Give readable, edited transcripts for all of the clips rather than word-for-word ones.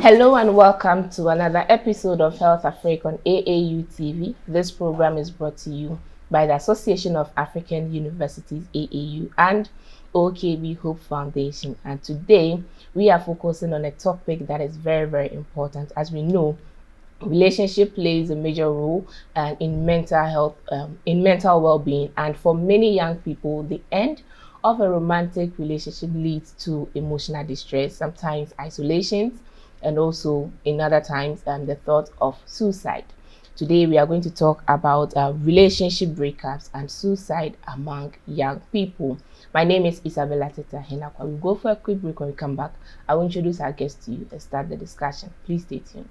Hello and welcome to another episode of HealthAfrik on AAU TV. This program is brought to you by the Association of African Universities, AAU, and OKB Hope Foundation. And today we are focusing on a topic that is very, very important. As we know, relationship plays a major role in mental health, in mental well-being, and for many young people, the end of a romantic relationship leads to emotional distress, sometimes isolation, and also in other times the thought of suicide. Today we are going to talk about relationship breakups and suicide among young people. My name is Isabella Teta Henakwa. We'll go for a quick break. When we come back, I will introduce our guest to you and start the discussion. Please stay tuned.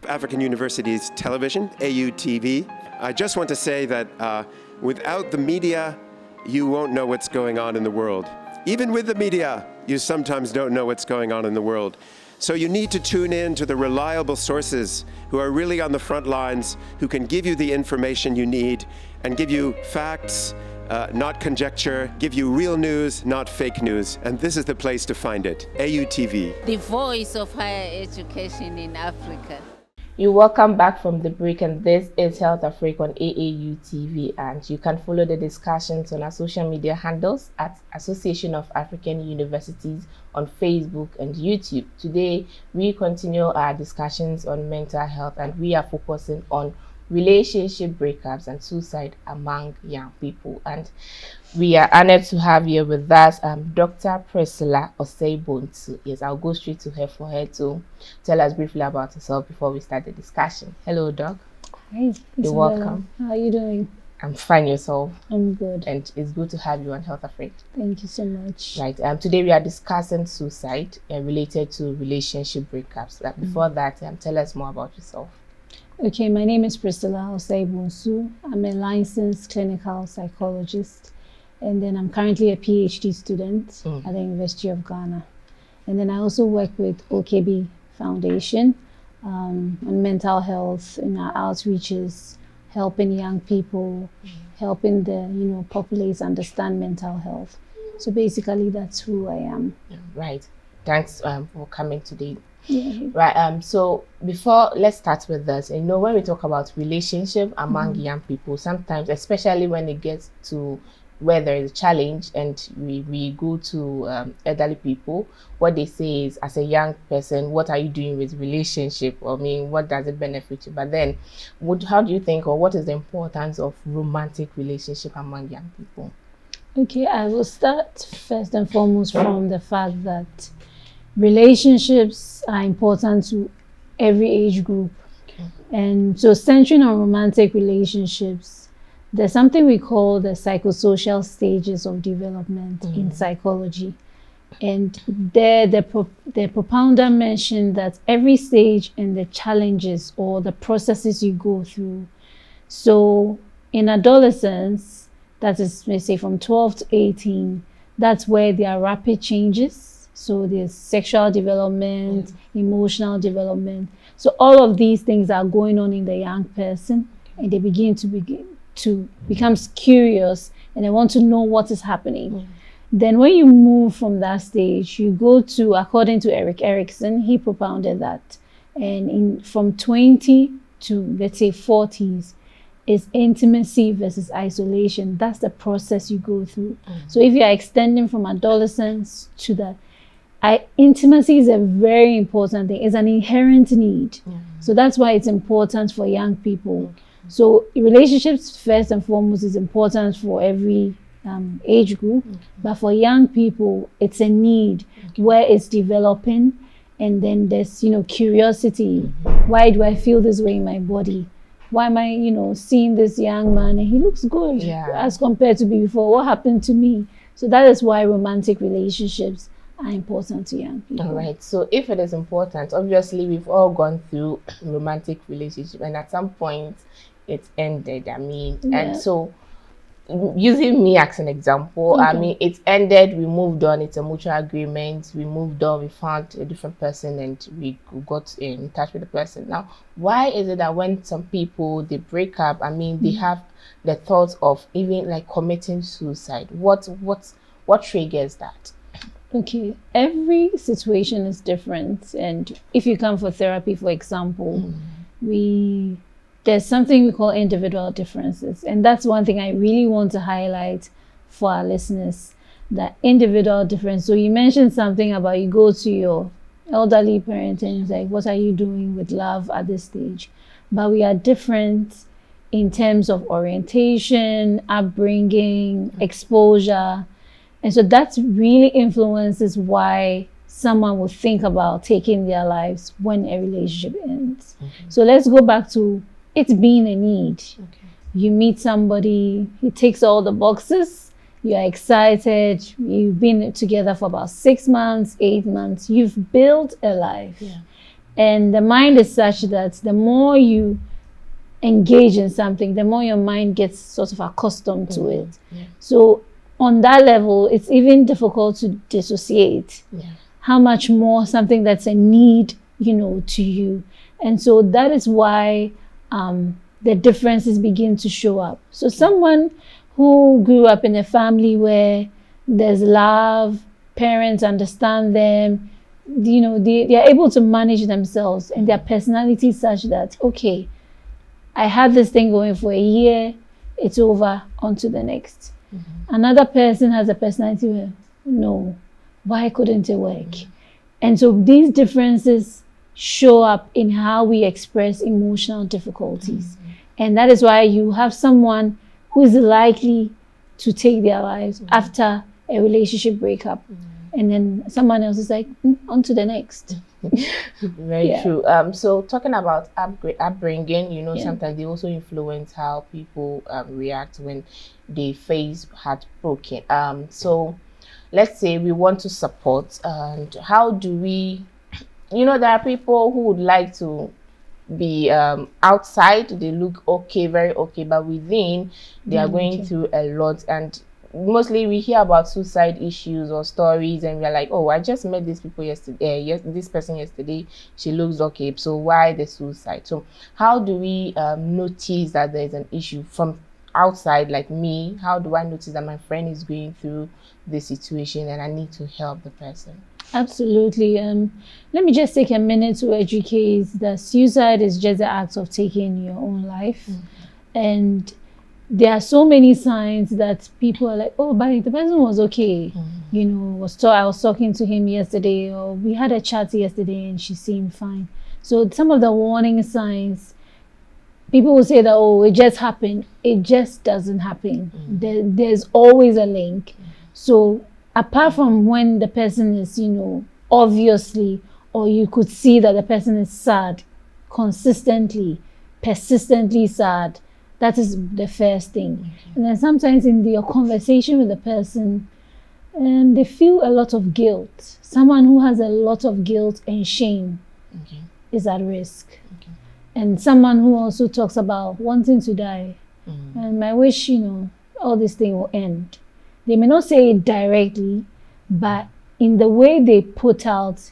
African University's television, AUTV. I just want to say that without the media, you won't know what's going on in the world. Even with the media, you sometimes don't know what's going on in the world. So you need to tune in to the reliable sources who are really on the front lines, who can give you the information you need and give you facts, not conjecture, give you real news, not fake news. And this is the place to find it, AUTV. The voice of higher education in Africa. You're welcome back from the break, and this is HealthAfrik on AAU TV, and you can follow the discussions on our social media handles at Association of African Universities on Facebook and YouTube. Today, we continue our discussions on mental health, and we are focusing on relationship breakups and suicide among young people. And we are honored to have here with us Dr. Priscilla Osei-Bonsu. Yes, I'll go straight to her for her to tell us briefly about herself before we start the discussion. Hello, Doc. Hi, You're welcome. How are you doing? I'm fine, yourself? I'm good. And it's good to have you on HealthAfrik. Thank you so much. Right. Today we are discussing suicide related to relationship breakups. Before that, tell us more about yourself. Okay, my name is Priscilla Osei-Bonsu. I'm a licensed clinical psychologist, and then I'm currently a PhD student at the University of Ghana. And then I also work with OKB Foundation on mental health in our outreaches, helping young people, helping the populace understand mental health. So basically, that's who I am. Right. Thanks for coming today. Yeah. Right. So before, let's start with this. When we talk about relationship among young people, sometimes, especially when it gets to where there is a challenge and we go to elderly people, what they say is, as a young person, what are you doing with relationship? What does it benefit you? But then, how do you think, or what is the importance of romantic relationship among young people? Okay, I will start first and foremost from the fact that relationships are important to every age group. Okay. And so centering on romantic relationships, there's something we call the psychosocial stages of development in psychology. And there the propounder mentioned that every stage and the challenges or the processes you go through. So in adolescence, that is, let's say from 12 to 18, that's where there are rapid changes. So there's sexual development, emotional development. So all of these things are going on in the young person, and they begin to become curious and they want to know what is happening. Then when you move from that stage, you go to, according to Erik Erikson, he propounded that, and from 20 to, let's say, 40s, is intimacy versus isolation. That's the process you go through. So if you are extending from adolescence to that, intimacy is a very important thing. It's an inherent need. So that's why it's important for young people. So relationships, first and foremost, is important for every age group. But for young people, it's a need where it's developing. And then there's, curiosity. Why do I feel this way in my body? Why am I, seeing this young man and he looks good as compared to before? What happened to me? So that is why romantic relationships are important to young people. All right. So if it is important, obviously we've all gone through romantic relationship, and at some point it ended. And so using me as an example, it ended, we moved on, it's a mutual agreement, we moved on, we found a different person and we got in touch with the person. Now, why is it that when some people, they break up, they have the thoughts of even like committing suicide? What triggers that? Okay, every situation is different, and if you come for therapy, for example, there's something we call individual differences, and that's one thing I really want to highlight for our listeners, that individual difference. So you mentioned something about you go to your elderly parent and it's like, what are you doing with love at this stage? But we are different in terms of orientation, upbringing, exposure. And so that really influences why someone will think about taking their lives when a relationship ends. So let's go back to it being a need. You meet somebody, he ticks all the boxes, you're excited, you've been together for about 6 months, 8 months, you've built a life. And the mind is such that the more you engage in something, the more your mind gets sort of accustomed to it. So on that level, it's even difficult to dissociate. How much more something that's a need, to you. And so that is why the differences begin to show up. So someone who grew up in a family where there's love, parents understand them, they are able to manage themselves and their personality is such that, okay, I had this thing going for a year, it's over, on to the next. Another person has a personality where, no, why couldn't it work? And so these differences show up in how we express emotional difficulties. And that is why you have someone who is likely to take their lives after a relationship breakup. And then someone else is like, on to the next. Very true. So talking about upbringing, sometimes they also influence how people react when they face heartbroken. So let's say we want to support, and how do we, there are people who would like to be outside, they look okay, very okay, but within they are going through a lot. And mostly we hear about suicide issues or stories and we're like, oh, I just met these people yesterday, this person yesterday, she looks okay, so why the suicide? So how do we notice that there's an issue from outside? Like me, how do I notice that my friend is going through this situation and I need to help the person? Absolutely. Let me just take a minute to educate that suicide is just the act of taking your own life. And there are so many signs that people are like, oh, but the person was okay. I was talking to him yesterday, or we had a chat yesterday and she seemed fine. So some of the warning signs, people will say that, oh, it just happened. It just doesn't happen. There's always a link. So apart from when the person is, obviously, or you could see that the person is sad, consistently, persistently sad, that is the first thing. And then sometimes in your conversation with the person, they feel a lot of guilt. Someone who has a lot of guilt and shame is at risk. And someone who also talks about wanting to die. And I wish, all this thing will end. They may not say it directly, but in the way they put out,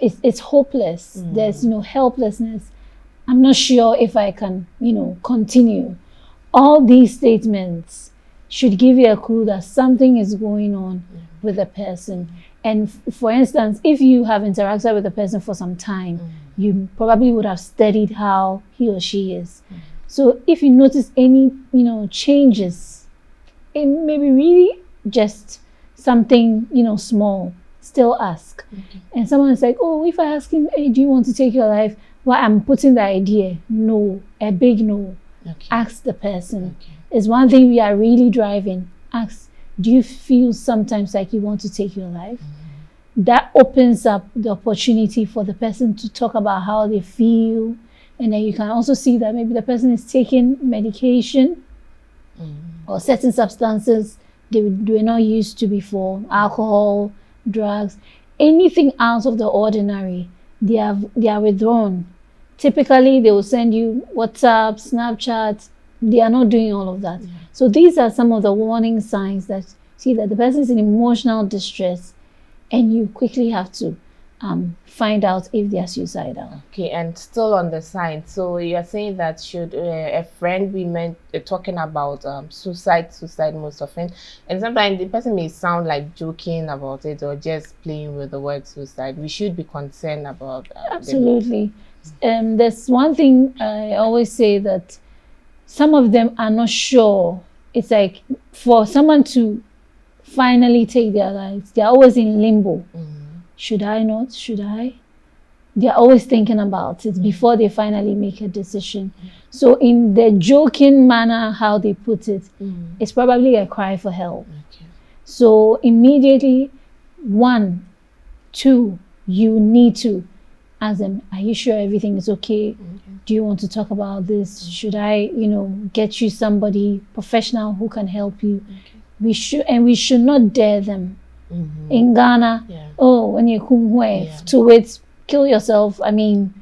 it's hopeless. There's, helplessness. I'm not sure if I can, continue. All these statements should give you a clue that something is going on with the person. And for instance, if you have interacted with the person for some time, you probably would have studied how he or she is. So if you notice any, changes, it may be really just something, small, still ask. And someone is like, oh, if I ask him, hey, do you want to take your life? Well, I'm putting the idea, no, a big no. Ask the person. It's one thing we are really driving. Ask, do you feel sometimes like you want to take your life? That opens up the opportunity for the person to talk about how they feel. And then you can also see that maybe the person is taking medication or certain substances they were not used to before, alcohol, drugs, anything out of the ordinary, they are withdrawn. Typically, they will send you WhatsApp, Snapchat. They are not doing all of that. So these are some of the warning signs that see that the person is in emotional distress, and you quickly have to find out if they are suicidal. Okay, and still on the sign. So you're saying that should a friend be meant talking about suicide most often, and sometimes the person may sound like joking about it or just playing with the word suicide. We should be concerned about Absolutely. There's one thing I always say, that some of them are not sure. It's like for someone to finally take their lives, they're always in limbo. Should I not? Should I? They're always thinking about it before they finally make a decision. So in the joking manner, how they put it, it's probably a cry for help. So immediately, 1, 2, you need to ask them, are you sure everything is okay? Do you want to talk about this? Should I, get you somebody professional who can help you? We should not dare them. In Ghana, when you come to it, kill yourself. I mean,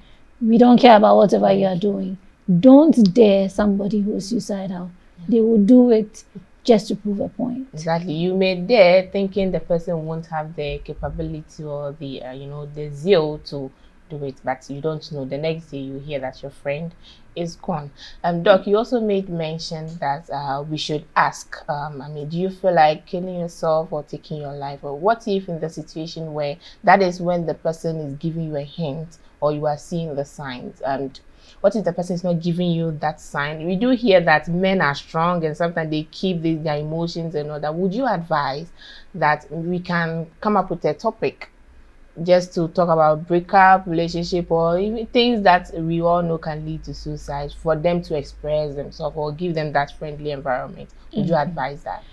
we don't care about whatever you are doing. Don't dare somebody who is suicidal. They will do it just to prove a point. Exactly. You may dare thinking the person won't have the capability or the the zeal to do it, but you don't know. The next day you hear that your friend is gone. Doc, you also made mention that we should ask. Do you feel like killing yourself or taking your life? Or what if in the situation where that is when the person is giving you a hint or you are seeing the signs? And what if the person is not giving you that sign? We do hear that men are strong and sometimes they keep their emotions and all that. Would you advise that we can come up with a topic just to talk about breakup, relationship, or even things that we all know can lead to suicide, for them to express themselves or give them that friendly environment? Would you advise that?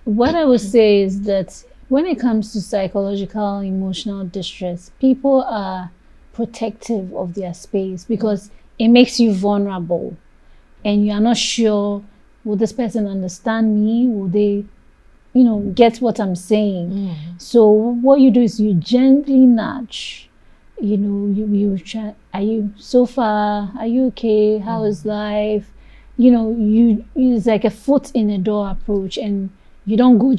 What I would say is that when it comes to psychological, emotional distress, people are protective of their space because it makes you vulnerable and you are not sure, will this person understand me? Will they get what I'm saying? So what you do is you gently nudge. You try, are you so far? Are you okay? How is life? You it's like a foot in the door approach, and you don't go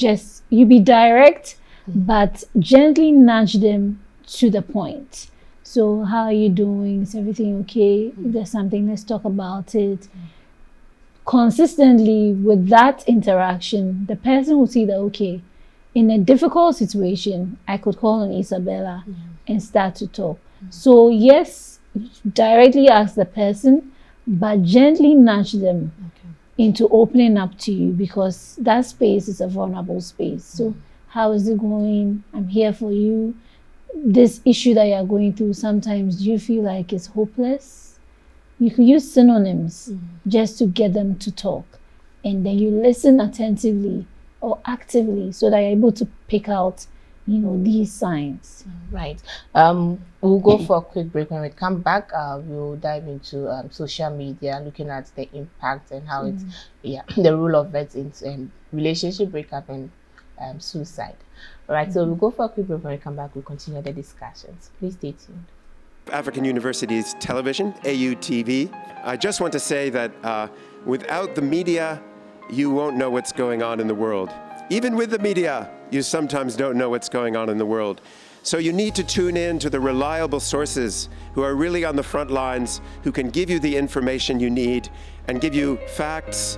you be direct, but gently nudge them to the point. So how are you doing? Is everything okay? If there's something, let's talk about it. Consistently with that interaction, the person will see that, okay, in a difficult situation, I could call on Isabella and start to talk. So yes, directly ask the person, but gently nudge them into opening up to you, because that space is a vulnerable space. So how is it going? I'm here for you. This issue that you're going through, sometimes you feel like it's hopeless. You can use synonyms just to get them to talk. And then you listen attentively or actively so that you're able to pick out, these signs. Right. We'll go for a quick break. When we come back, we'll dive into social media, looking at the impact and how it's, the role of it in relationship breakup and suicide. All right. So we'll go for a quick break. When we come back, we'll continue the discussions. Please stay tuned. African University's television, AUTV. I just want to say that without the media, you won't know what's going on in the world. Even with the media, you sometimes don't know what's going on in the world. So you need to tune in to the reliable sources who are really on the front lines, who can give you the information you need and give you facts,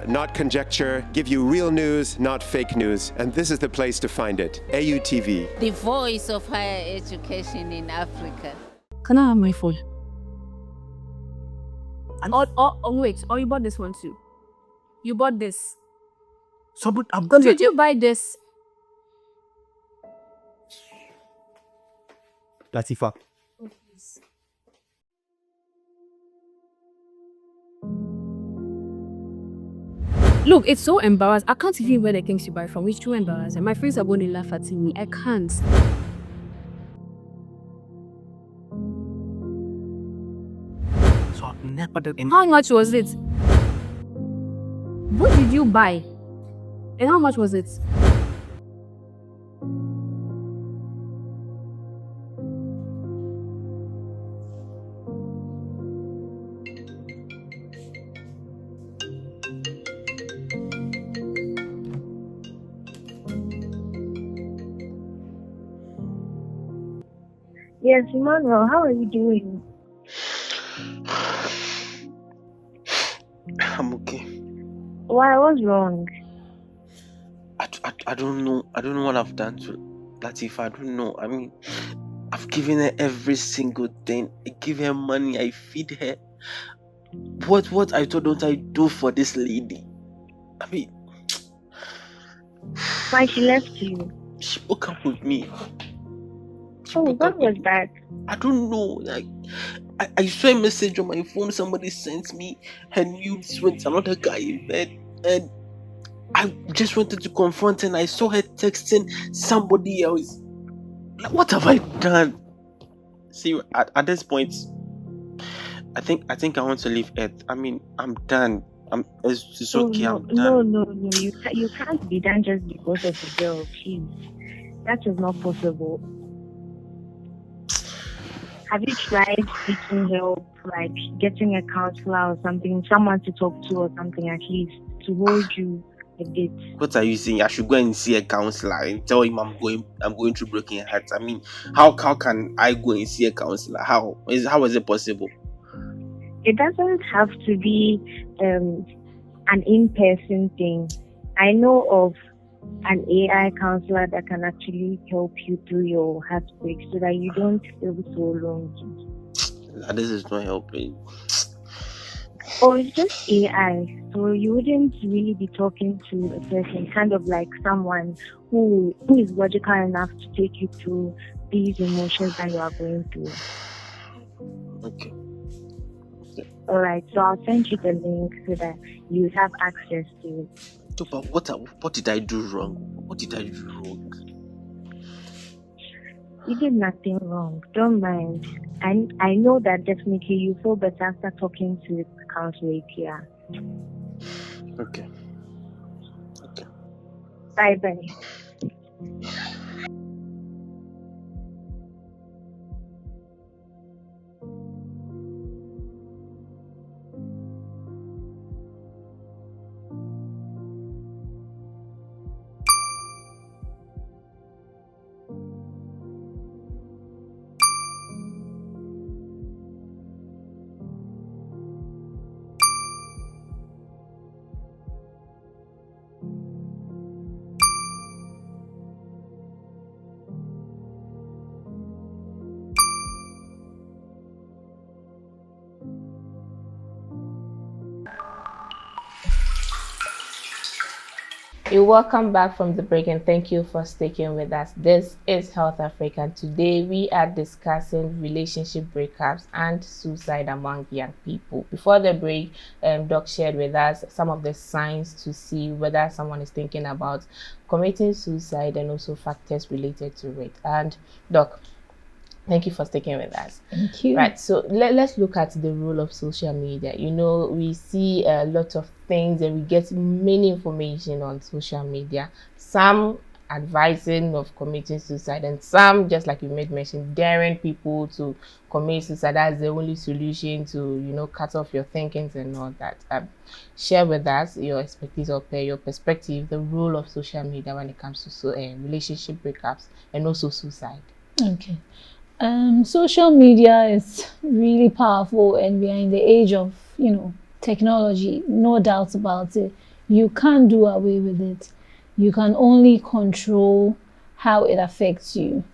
not conjecture, give you real news, not fake news. And this is the place to find it, AUTV. The voice of higher education in Africa. Can I have my phone? And wait, you bought this one too. You bought this. So, but I've done Did you buy this? Latifa. Look, it's so embarrassing. I can't even wear the things you buy from. It's too embarrassing. My friends are going to laugh at me. I can't. So I've never done any. How much was it? What did you buy? And how much was it? Yes, Emmanuel, how are you doing? I'm okay. Why? What's wrong? I don't know. I don't know what I've done to Latif. I don't know. I mean, I've given her every single thing. I give her money. I feed her. What I thought don't I do for this lady? I mean, Why she left you? she broke up with me. She Oh, broke what up was with me. that? I don't know. Like, I saw a message on my phone. Somebody sent me her nudes with another guy in bed, and I just wanted to confront her. And I saw her texting somebody else. Like, what have I done? See, at this point, I think I want to leave Earth. I mean, I'm done. It's Oh okay. no, I'm no, done. no, no! You can't be done just because of the girl. Please, that is not possible. Have you tried seeking help, like getting a counselor or something, someone to talk to or something at least to hold you a bit? What are you saying? I should go and see a counselor and tell him I'm going through broken heart. I mean, how can I go and see a counselor? How is it possible? It doesn't have to be an in-person thing. I know of an AI counselor that can actually help you through your heartbreak so that you don't feel so lonely. This is not helping. Or it's just AI, so you wouldn't really be talking to a person, kind of like someone who is logical enough to take you through these emotions that you are going through. Okay. Alright, so I'll send you the link so that you have access to it. So, but what did I do wrong? What did I do wrong? You did nothing wrong. Don't mind. I know that definitely you feel better after talking to the counselor here. Okay. Bye bye. You're welcome back from the break and thank you for sticking with us. This is HealthAfrik and today we are discussing relationship breakups and suicide among young people. Before the break, Doc shared with us some of the signs to see whether someone is thinking about committing suicide and also factors related to it. And Doc, thank you for sticking with us. Thank you. Right, so let's look at the role of social media. You know, we see a lot of things and we get many information on social media. Some advising of committing suicide and some, just like you made mention, daring people to commit suicide as the only solution to, you know, cut off your thinkings and all that. Share with us your expertise or your perspective, the role of social media when it comes to relationship breakups and also suicide. Okay. Social media is really powerful and we are in the age of, technology, no doubt about it. You can't do away with it. You can only control how it affects you.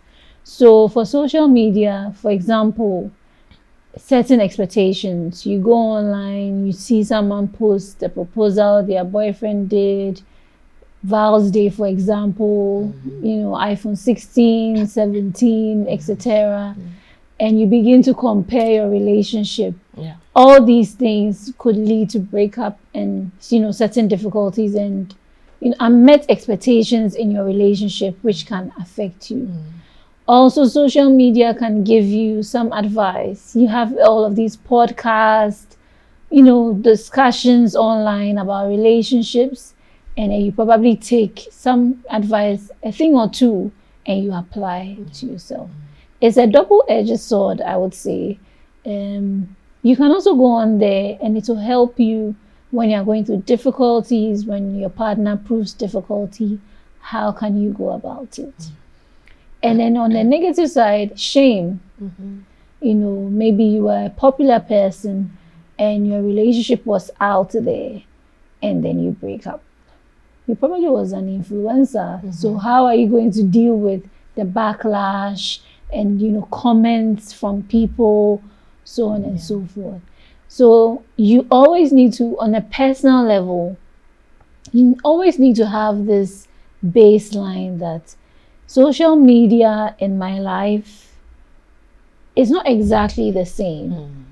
So for social media, for example, certain expectations, you go online, you see someone post the proposal their boyfriend did, Val's Day, for example, iPhone 16, 17, etc. And you begin to compare your relationship. Yeah. All these things could lead to breakup and, certain difficulties and, unmet expectations in your relationship, which can affect you. Also, social media can give you some advice. You have all of these podcasts, discussions online about relationships. And then you probably take some advice, a thing or two, and you apply to yourself. It's a double-edged sword, I would say. You can also go on there and it will help you when you're going through difficulties, when your partner proves difficulty, how can you go about it? And then on the negative side, shame. You know, maybe you were a popular person and your relationship was out there and then you break up. You probably was an influencer. So how are you going to deal with the backlash and, you know, comments from people, so on and so forth? So you always need to, on a personal level, you always need to have this baseline that social media in my life is not exactly the same.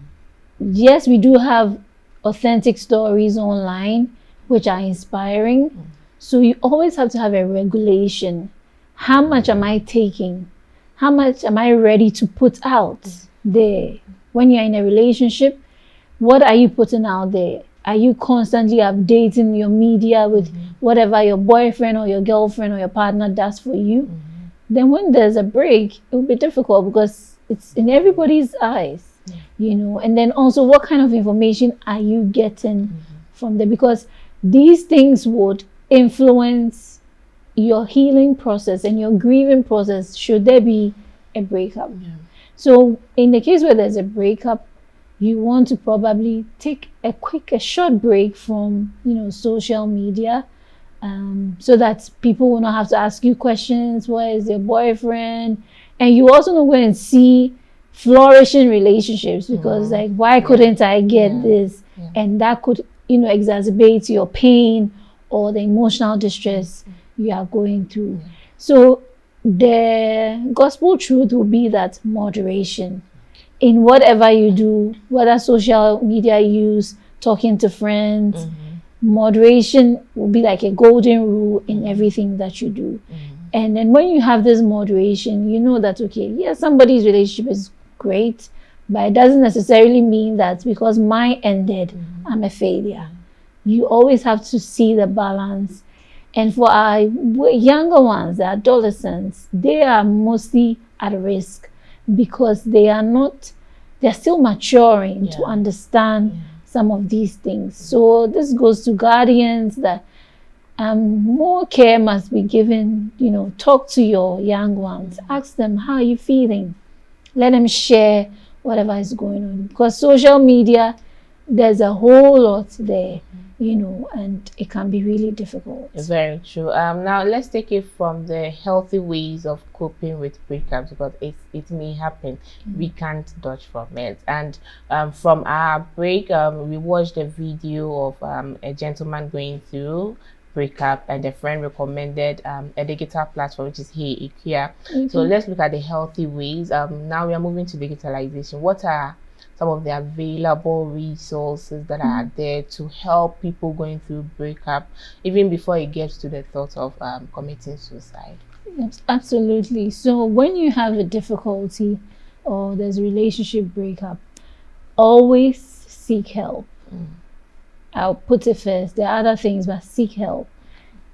Yes, we do have authentic stories online which are inspiring. So you always have to have a regulation. How much am I taking? How much am I ready to put out there? When you're in a relationship, what are you putting out there? Are you constantly updating your media with whatever your boyfriend or your girlfriend or your partner does for you? Then when there's a break, it will be difficult because it's in everybody's eyes, you know. And then also, what kind of information are you getting from there? Because these things would influence your healing process and your grieving process should there be a breakup. So in the case where there's a breakup, you want to probably take a short break from, you know, social media, so that people will not have to ask you questions. Where is your boyfriend? And you also know when and see flourishing relationships, because like, why couldn't I get this? And that could, you know, exacerbate your pain or the emotional distress you are going through. So the gospel truth will be that moderation in whatever you do, whether social media use, talking to friends, moderation will be like a golden rule in everything that you do. And then when you have this moderation, you know that, okay, yeah, somebody's relationship is great, but it doesn't necessarily mean that because mine ended, I'm a failure. You always have to see the balance. And for our younger ones, the adolescents, they are mostly at risk because they're still maturing to understand some of these things. So this goes to guardians that more care must be given. You know, talk to your young ones, ask them, how are you feeling? Let them share whatever is going on, because social media, there's a whole lot there, you know, and it can be really difficult. Very true. Now let's take it from the healthy ways of coping with breakups, because it may happen. We can't dodge from it. And from our break, we watched a video of a gentleman going through breakup, and a friend recommended a digital platform, which is HealthAfrik. So let's look at the healthy ways. Now we are moving to digitalization. What are some of the available resources that are there to help people going through breakup, even before it gets to the thought of committing suicide? Yes, absolutely. So when you have a difficulty or there's a relationship breakup, always seek help. I'll put it first. There are other things, but seek help.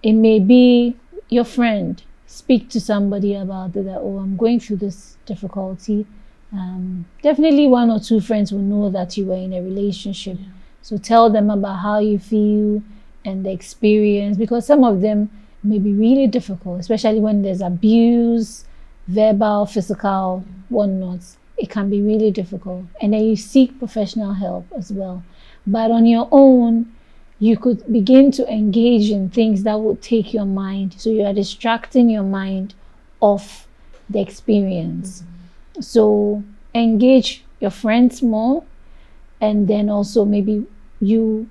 It may be your friend. Speak to somebody about it, that, oh, I'm going through this difficulty. Definitely 1 or 2 friends will know that you were in a relationship. So tell them about how you feel and the experience, because some of them may be really difficult, especially when there's abuse, verbal, physical, whatnot. It can be really difficult. And then you seek professional help as well. But on your own, you could begin to engage in things that would take your mind. So you are distracting your mind off the experience. So engage your friends more, and then also maybe you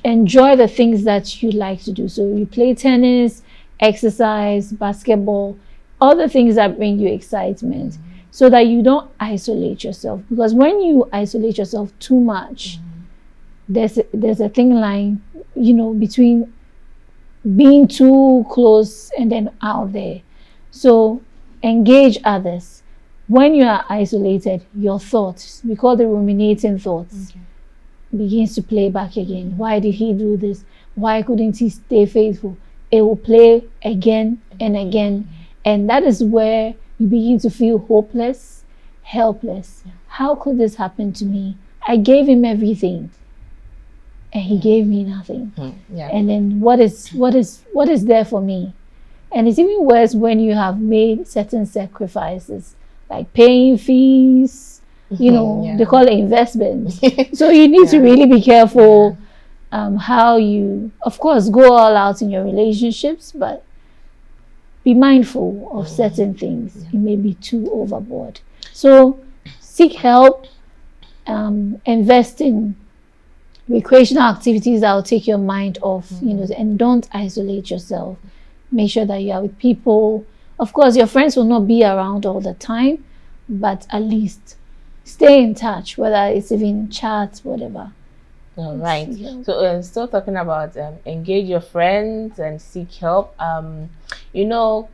enjoy the things that you like to do. So you play tennis, exercise, basketball, all the things that bring you excitement, so that you don't isolate yourself. Because when you isolate yourself too much, there's a thin line, you know, between being too close and then out there. So engage others. When you are isolated, your thoughts, we call the ruminating thoughts, begins to play back again. Why did he do this? Why couldn't he stay faithful? It will play again and again. And that is where you begin to feel hopeless, helpless. How could this happen to me? I gave him everything and he gave me nothing. And then what is there for me? And it's even worse when you have made certain sacrifices, like paying fees, they call it investment. So you need to really be careful how you, of course, go all out in your relationships, but be mindful of certain things. You may be too overboard. So seek help, invest in recreational activities that will take your mind off, and don't isolate yourself. Make sure that you are with people. Of course, your friends will not be around all the time, but at least stay in touch, whether it's even chats, whatever. All right. So still talking about engage your friends and seek help. To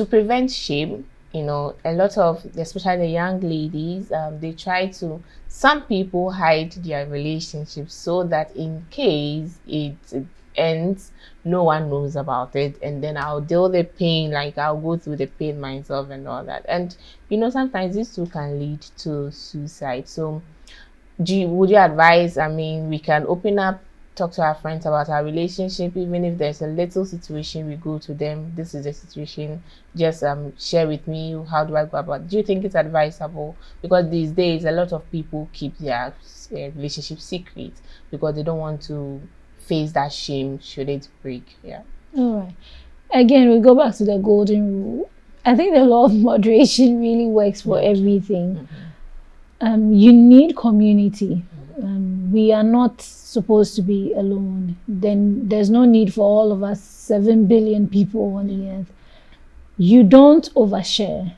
prevent shame, a lot of, especially the young ladies, they try to, some people hide their relationships so that in case it ends, no one knows about it, and then I'll deal the pain, like I'll go through the pain myself and all that. And sometimes this too can lead to suicide. So would you advise, we can open up, talk to our friends about our relationship, even if there's a little situation, we go to them, this is the situation, just share with me, how do I go about it? Do you think it's advisable? Because these days a lot of people keep their relationship secret because they don't want to face that shame should it break. All right, again, we go back to the golden rule. I think the law of moderation really works for everything. You need community. We are not supposed to be alone. Then there's no need for all of us 7 billion people on the earth. You don't overshare.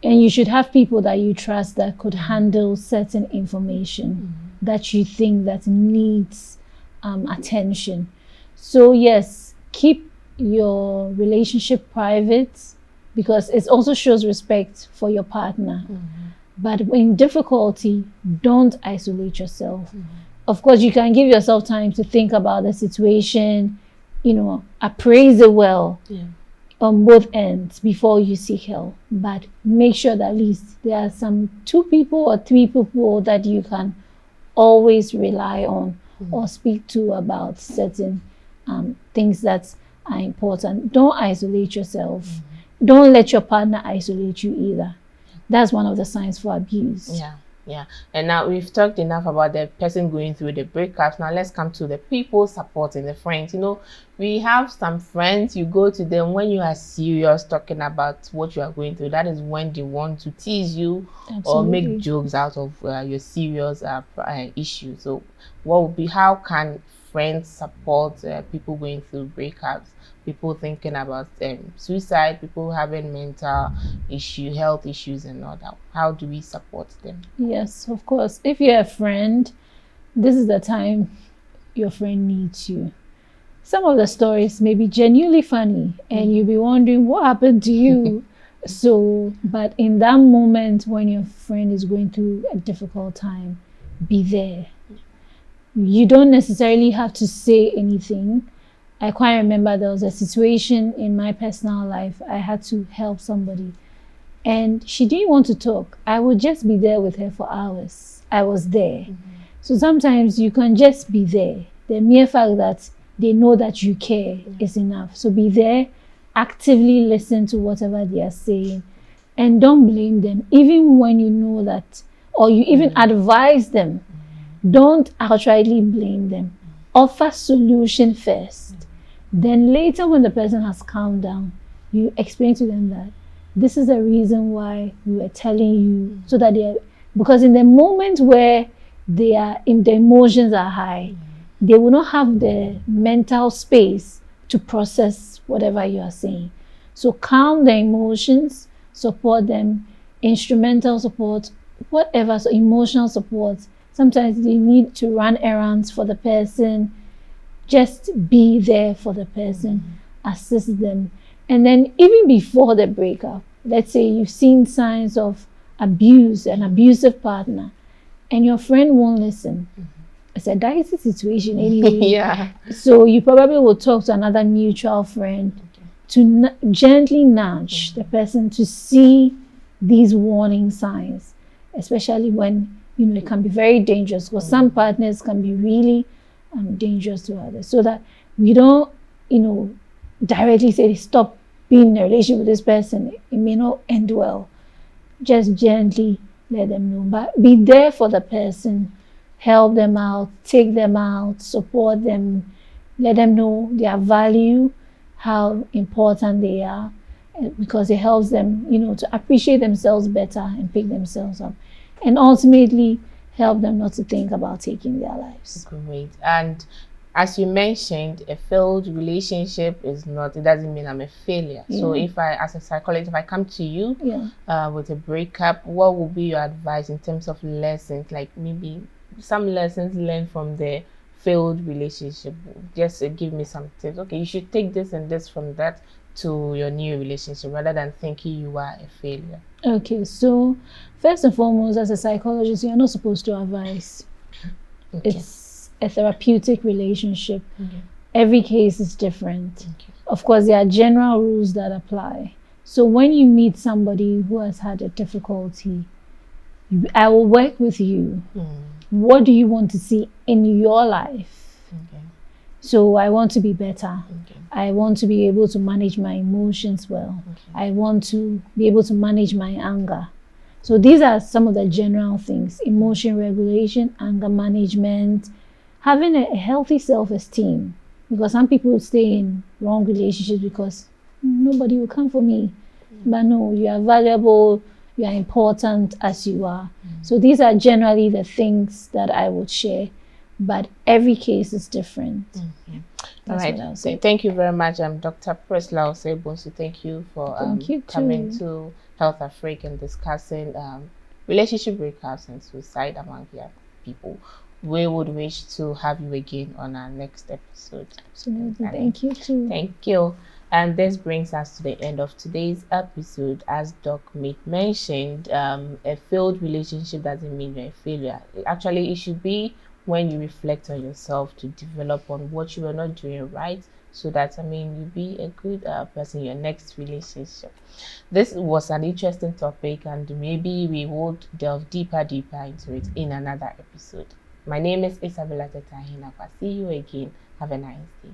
And you should have people that you trust that could handle certain information that you think that needs attention. So yes, keep your relationship private because it also shows respect for your partner. But in difficulty, don't isolate yourself. Of course, you can give yourself time to think about the situation, appraise it well on both ends before you seek help. But make sure that at least there are some 2 people or 3 people that you can always rely on or speak to about certain things that are important. Don't isolate yourself. Don't let your partner isolate you either. That's one of the signs for abuse. Yeah. And now we've talked enough about the person going through the breakups. Now let's come to the people supporting the friends. We have some friends, you go to them when you are serious talking about what you are going through. That is when they want to tease you or make jokes out of your serious issue. So how can friends support people going through breakups? People thinking about suicide, people having mental health issues and all that. How do we support them? Yes, of course. If you're a friend, this is the time your friend needs you. Some of the stories may be genuinely funny and you'll be wondering what happened to you. But in that moment when your friend is going through a difficult time, be there. You don't necessarily have to say anything. I quite remember there was a situation in my personal life. I had to help somebody and she didn't want to talk. I would just be there with her for hours. I was there. So sometimes you can just be there. The mere fact that they know that you care is enough. So be there, actively listen to whatever they are saying and don't blame them. Even when you know that, or you even advise them, don't outrightly blame them. Offer solution first. Then later when the person has calmed down, you explain to them that this is the reason why we were telling you, so that because in the moment where the emotions are high, they will not have the mental space to process whatever you are saying. So calm the emotions, support them, instrumental support, whatever, so emotional support. Sometimes they need to run errands for the person. Just be there for the person, assist them. And then even before the breakup, let's say you've seen signs of abuse, an abusive partner, and your friend won't listen. It's a dicey situation anyway. So you probably will talk to another mutual friend to gently nudge the person to see these warning signs, especially when it can be very dangerous, because some partners can be really dangerous to others, so that we don't directly say stop being in a relationship with this person. It may not end well. Just gently let them know, but be there for the person, help them out, take them out, support them, let them know their value, how important they are, because it helps them, to appreciate themselves better and pick themselves up, and ultimately help them not to think about taking their lives. Great. And as you mentioned, a failed relationship it doesn't mean I'm a failure. Yeah. So if I, as a psychologist, if I come to you Yeah. with a breakup, what would be your advice in terms of lessons, like maybe some lessons learned from the failed relationship? Just give me some tips. Okay, you should take this and this from that to your new relationship, rather than thinking you are a failure. Okay, so first and foremost, as a psychologist, you're not supposed to advise. Okay. It's a therapeutic relationship. Okay. Every case is different. Okay. Of course, there are general rules that apply. So when you meet somebody who has had a difficulty, I will work with you. What do you want to see in your life? Okay. So I want to be better. Okay. I want to be able to manage my emotions well. Okay. I want to be able to manage my anger. So these are some of the general things: emotion regulation, anger management, having a healthy self-esteem. Because some people stay in wrong relationships because nobody will come for me. But no, you are valuable, you are important as you are. So these are generally the things that I would share, but every case is different. All That's right. what I'll say. Thank you very much, Dr. Priscilla Osebonsu. Thank you for Thank you coming too. to HealthAfrik and discussing relationship breakups and suicide among young people. We would wish to have you again on our next episode. Absolutely. Thank you too. Thank you. And this brings us to the end of today's episode. As Doc mentioned, a failed relationship doesn't mean you're a failure. Actually, it should be when you reflect on yourself to develop on what you are not doing right, so that you be a good person in your next relationship. This was an interesting topic, and maybe we would delve deeper into it in another episode. My name is Isabella Tetahina. See you again. Have a nice day.